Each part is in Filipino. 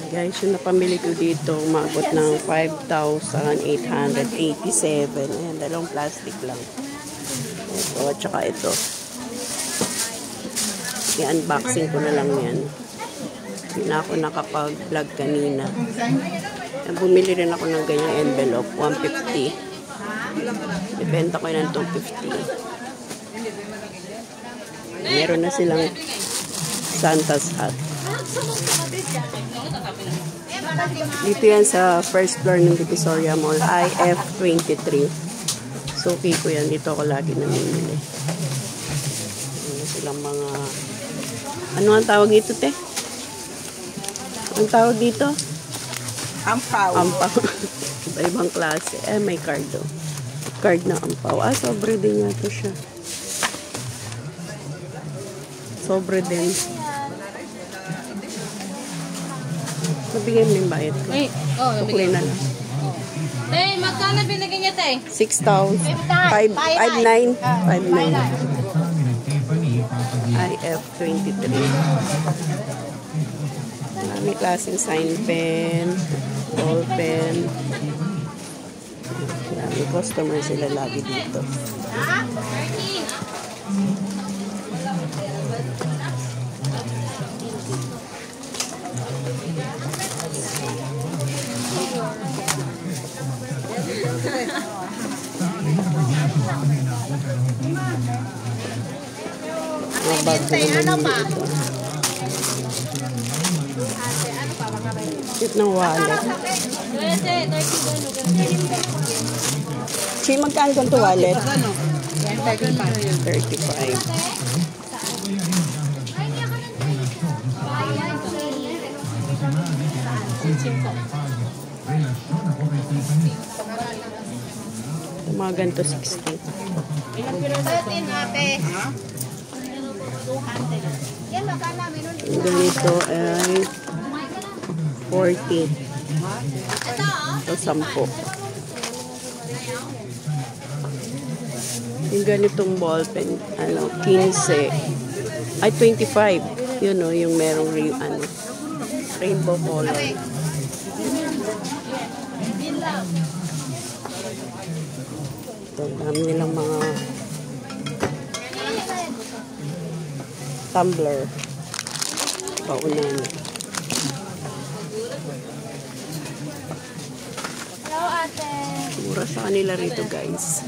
Guys, yung napamili ko dito, umabot ng 5,887. Ayan, dalawang plastic lang. Ito, at saka ito. I-unboxing ko na lang yan. Hindi na ako nakapag-vlog kanina. Bumili rin ako ng ganyang envelope, 150. Ibenta ko yun ng 250. Meron na silang Santa's hat. Dito yan sa first floor ng Divisoria Mall, IF23. So, okay ko yan. Dito ako lagi namimili. Ano silang mga... Ano ang tawag dito, te? Ang tawag dito? Ampaw. Ampaw. Iba-ibang klase. May card do. Card na ampaw. Sobre din nga ito siya. Sobre din. Nabigay mo yung bayad ko. Tukli na lang. Tay, magkano binigyan niya, tay? 6,000. 5,900. 5,900. IF23. May klaseng sign pen, ball pen. May customer sila lagi dito. Mga bag na naman dito. Cute ng wallet. Chi, magkano ganito wallet? 35. Ito mga ganito 60. Ganito ay 40. Ito 10. Yung ganitong ball pen, 15. Ay, 25. Yun o, yung merong rainbow color. Ito, dami nilang mga tumbler. Paunan. Hello, ate. Mura sa kanila rito, guys.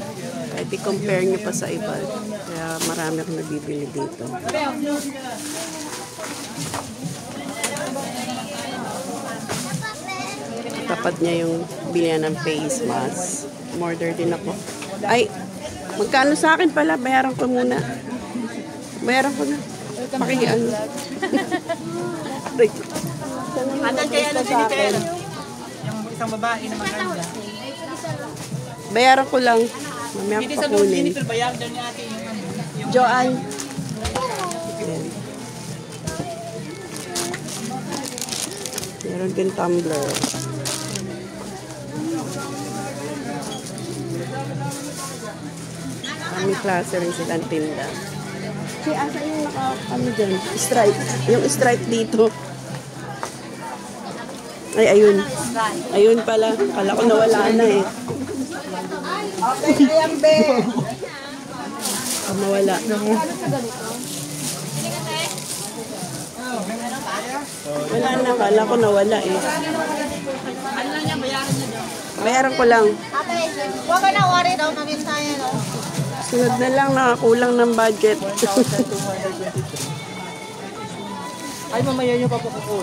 Kahit i-compare nyo pa sa iba. Kaya marami akong nabibili dito. Tapat niya yung bilihan ng face mask. Order din ako. Ay, magkano sa akin pala? Bayaran ko muna. Bayaran ko na. Pakiano. Andan kaya na sa akin. Yung isang babae na maganda. Bayaran ko lang. Mamaya ko pakunin. Joanne. Meron din tumbler. Kami klase rin silang tinda. Kasi asa yung naka-ano dyan? Stripe. Yung stripe dito. Ay, ayun. Ayun pala. Kala ko nawala na eh. Okay, ayan be. Mawala. Wala na. Kala ko nawala eh. Ano lang yan, bayaran niya daw. Bayaran ko lang. Ate, huwag ka na worry daw. Mabintaya, no? Sunod na lang. Nakakulang ng budget. Ay, mamaya nyo pa po kukunin.